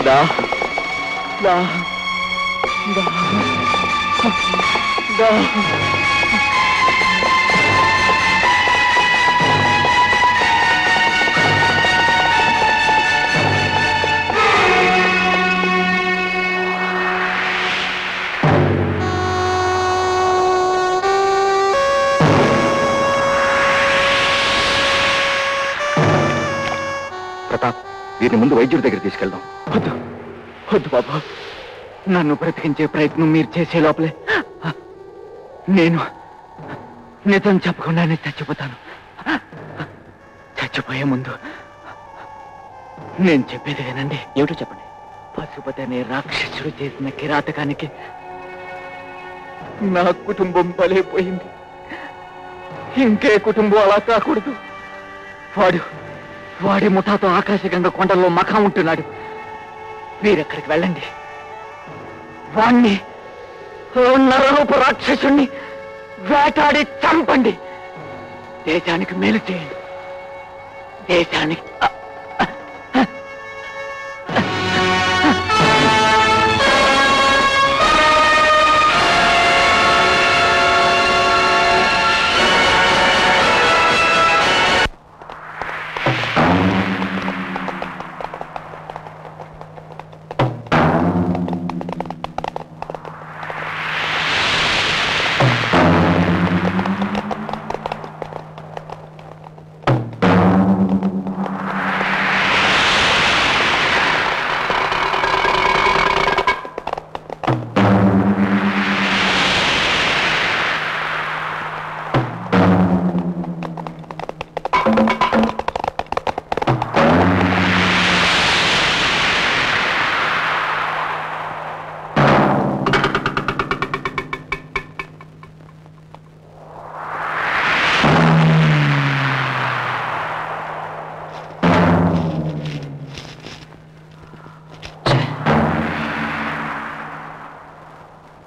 పదా దా దా దా ప్రతాప్, వీరిని ముందు వైద్యుడి దగ్గర తీసుకెళ్దాం. వద్దు వద్దు బాబు, నన్ను బ్రతికించే ప్రయత్నం మీరు చేసే లోపలే నేను నిజం చెప్పకుండానే చచ్చిపోతాను. చచ్చిపోయే ముందు నేను చెప్పేది వినండి. ఏమిటో చెప్పండి. పశుపతి అనే రాక్షసుడు చేసిన కిరాతకానికి నా కుటుంబం బలైపోయింది. ఇంకే కుటుంబం అలా కాకూడదు. వాడి ముఠాతో ఆకాశగంగ కొండల్లో మఖం ఉంటున్నాడు. మీరెక్కడికి వెళ్ళండి, వాణ్ణి నరరూప రాక్షసుణ్ణి వేటాడి చంపండి. దేశానికి మేలు చేయండి. దేశానికి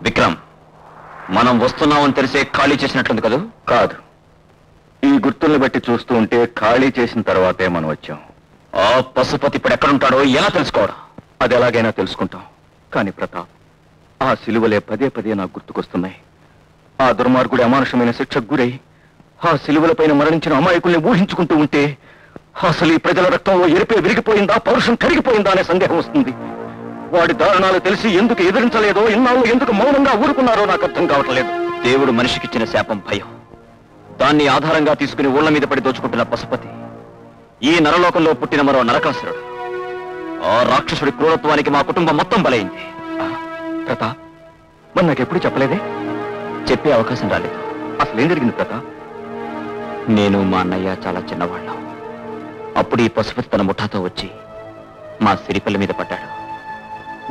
విక్రమ్, మనం వస్తున్నామని తెలిసే ఖాళీ చేసినట్లుంది కదా? కాదు, ఈ గుర్తుల్ని బట్టి చూస్తూ ఉంటే ఖాళీ చేసిన తర్వాతే మనం వచ్చాం. ఆ పశుపతి ఇప్పుడు ఎక్కడుంటాడో ఎలా తెలుసుకోవడం? అది ఎలాగైనా తెలుసుకుంటాం. కానీ ప్రతాప్, ఆ సిలువలే పదే పదే నాకు గుర్తుకొస్తున్నాయి. ఆ దుర్మార్గుడి అమానుషమైన శిక్షకు గురై ఆ సిలువలపైన మరణించిన అమాయకుల్ని ఊహించుకుంటూ ఉంటే అసలు ఈ ప్రజల రక్తంలో ఎరిపే విరిగిపోయిందా, పౌరుషం కరిగిపోయిందా అనే సందేహం వస్తుంది. వాడి దారుణాలు తెలిసి ఎందుకు ఎదిరించలేదో, ఇన్నాళ్ళు ఎందుకు మౌనంగా ఊరుకున్నారో నాకు అర్థం కావట్లేదు. దేవుడు మనిషికిచ్చిన శాపం భయం. దాన్ని ఆధారంగా తీసుకుని ఊళ్ల మీద పడి దోచుకుంటున్న పశుపతి ఈ నరలోకంలో పుట్టిన మరో నరకాసురుడు. ఆ రాక్షసుడి క్రూరత్వానికి మా కుటుంబం మొత్తం బలైంది. ప్రతాప్, మరి నాకెప్పుడు చెప్పలేదే? చెప్పే అవకాశం రాలేదు. అసలు ఏం జరిగింది ప్రతాప్? నేను మా అన్నయ్య చాలా చిన్నవాళ్ళం. అప్పుడు ఈ పశుపతి తన ముఠాతో వచ్చి మా సిరిపల్లి మీద పడ్డాడు.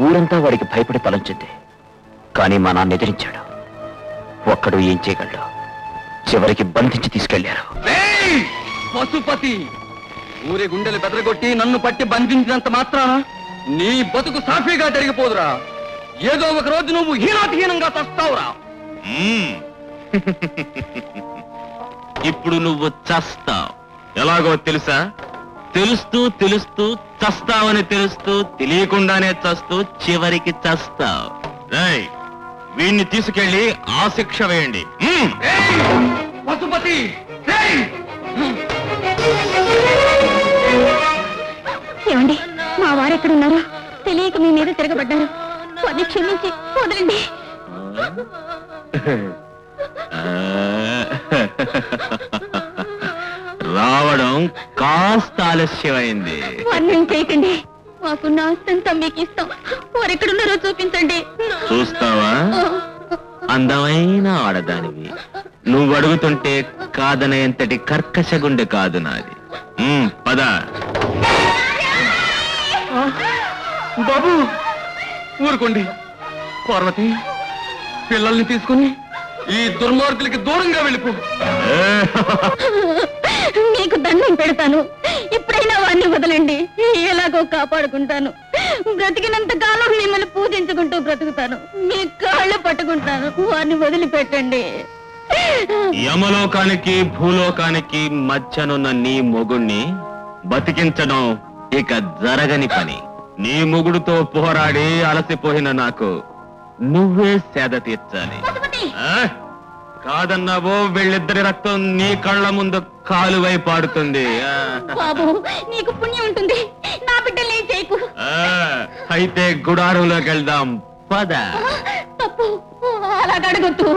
ఊరంతా వాడికి భయపడి తలంచింది. కానీ మా నాన్న ఎదిరించాడు. ఒక్కడు ఏం చేయగలడు? చివరికి బంధించి తీసుకెళ్లారు. పశుపతి, ఊరి గుండెలు బెదరగొట్టి నన్ను పట్టి బంధించినంత మాత్రాన నీ బతుకు సాఫీగా జరిగిపోదురా. ఏదో ఒక రోజు నువ్వు హీనాతిహీనంగా చస్తావురా. ఇప్పుడు నువ్వు చస్తావు. ఎలాగో తెలుసా? తెలుస్తూ తెలుస్తూ చస్తావని తెలుస్తూ తెలియకుండానే చస్తూ చివరికి చస్తావు. రేయ్, వీణ్ణి తీసుకెళ్లి ఆ శిక్ష వేయండి. పశుపతి, ఏమండి, మా వారెక్కడున్నారో తెలియక మీ మీద తిరగబడ్డారు. కొన్ని క్షమించి వదలండి. రావడం కాస్త ఆలస్యమైంది. వర్ణం చేయకండి. మాకున్న ఆస్తంతా మీకు ఇస్తాం. వారెక్కడున్నారో చూపించండి. చూస్తావా? అందమైన ఆడదానివి. నువ్వు అడుగుతుంటే కాదనేంతటి కర్కశ గుండె కాదు నాది. పద. బాబు, ఊరుకోండి. పార్వతి, పిల్లల్ని తీసుకుని ఈ దుర్మార్గులకి దూరంగా వెళ్ళిపో. మీకు దండం పెడతాను. ఇప్పుడైనా వాడిని వదలండి. ఎలాగో కాపాడుకుంటాను. బ్రతికినంత కాలం మిమ్మల్ని పూజించుకుంటూ బ్రతుకుతాను. మీ కాళ్ళు పట్టుకుంటాను. వాడిని వదిలిపెట్టండి. యమలోకానికి భూలోకానికి మధ్యనున్న నీ మొగుణ్ణి బతికించడం ఇక జరగని పని. నీ మొగుడుతో పోరాడి అలసిపోయిన నాకు నువ్వే సేద తీర్చాలి. ఆ? కాదన్నావో వీళ్ళిద్దరి రక్తం నీ కళ్ళ ముందు కాలువై పాడుతుంది. బాబు నీకు పుణ్యం ఉంటుంది, నా బిడ్డలే చేయకు. అయితే గుడారంలోకి వెళ్దాం పద. తప్పు, అలాగడగొద్దు.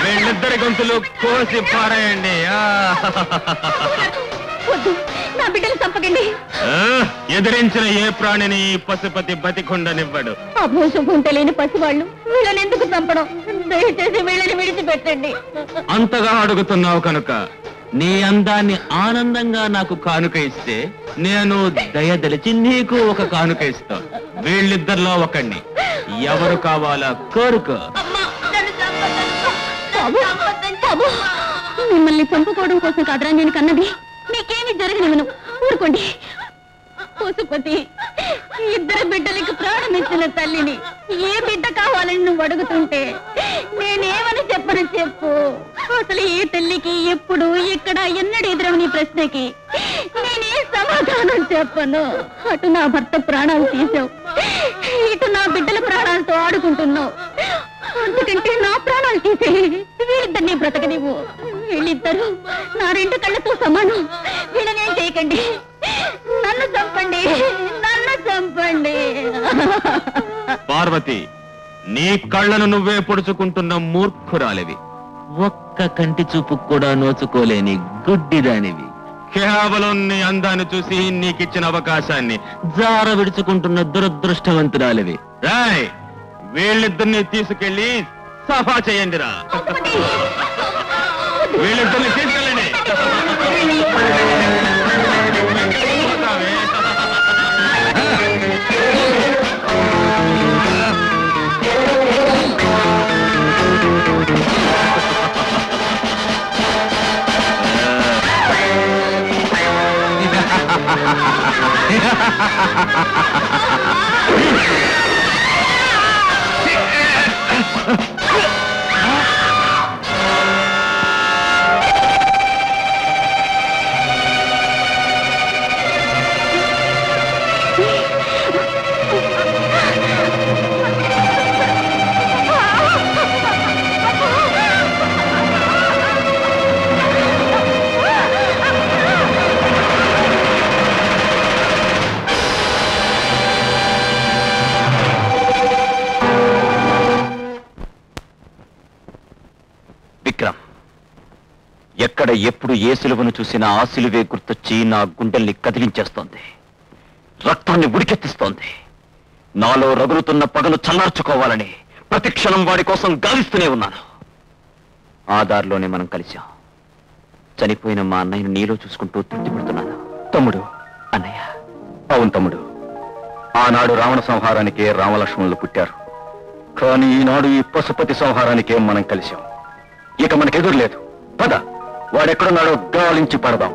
వీళ్ళిద్దరి గొంతులు కోసి పారేయండి. వద్దు, నా బిడ్డలు చంపకండి. ఎదిరించిన ఏ ప్రాణిని పశుపతి బతికొండనివ్వడు. అభోషం తెలియని పసివాళ్ళు వీళ్ళని ఎందుకు చంపడం? దయచేసి వీళ్ళని విడిచిపెట్టండి. అంతగా అడుగుతున్నావు కనుక నీ అందాన్ని ఆనందంగా నాకు కానుక ఇస్తే నేను దయదలిచి నీకు ఒక కానుక ఇస్తా. వీళ్ళిద్దరిలో ఒకణ్ణి ఎవరు కావాలా కోరుకో. మిమ్మల్ని చంపుకోవడం కోసం కాదురా నేను కన్నది. మీకేమి జరగనివ్వను, ఊరుకోండి. పశుపతి, ఇద్దరు బిడ్డలకి ప్రాణం ఇచ్చిన తల్లిని ఏ బిడ్డ కావాలని నువ్వు అడుగుతుంటే నేనేమని చెప్పను చెప్పు. అసలు ఏ తల్లికి ఎప్పుడు ఇక్కడ ఎన్నడూ ఎదురవని ప్రశ్నకి నేనే సమాధానం చెప్పను. అటు నా భర్త ప్రాణాలు తీసావు, ఇటు నా బిడ్డల ప్రాణాలతో ఆడుకుంటున్నావు. అందుకంటే నా ప్రాణాలు తీసే వీళ్ళిద్దరినీ బ్రతకనివ్వు. వీళ్ళిద్దరూ నా రెండు కళ్ళతో సమానం. వీళ్ళనేం చేయకండి, నన్ను చంపండి, నన్ను చంపండి. పార్వతి, నీ కళ్ళను నువ్వే పొడుచుకుంటున్న మూర్ఖురాలివి. ఒక్క కంటి చూపు కూడా నోచుకోలేని గుడ్డిదానివి. కేవలం నీ అందాన్ని చూసి నీకిచ్చిన అవకాశాన్ని జార విడుచుకుంటున్న దురదృష్టవంతురాలివి. రాయ్, వీళ్ళిద్దరిని తీసుకెళ్లి సఫా చేయండిరా. వీళ్ళిద్దరిని తీసుకెళ్ళండి. ఎక్కడ ఎప్పుడు ఏ సిలువను చూసినా ఆ సిలువే గుర్తొచ్చి నా గుండెల్ని కదిలించేస్తోంది, రక్తాన్ని ఉడికెత్తిస్తోంది. నాలో రగులుతున్న పగను చల్లార్చుకోవాలని ప్రతి క్షణం వాడి కోసం గాలిస్తూనే ఉన్నాను. ఆ దారిలోనే మనం కలిశాం. చనిపోయిన మా అన్నయ్యను నీలో చూసుకుంటూ తృప్తిపడుతున్నాను. తమ్ముడు. అన్నయ్య. అవును తమ్ముడు, ఆనాడు రావణ సంహారానికే రామలక్ష్మణులు పుట్టారు. కానీ ఈనాడు ఈ పశుపతి సంహారానికే మనం కలిశాం. ఇక మనకెదురు లేదు. పద, వాడెక్కడున్నాడో గాలించి పడదాం.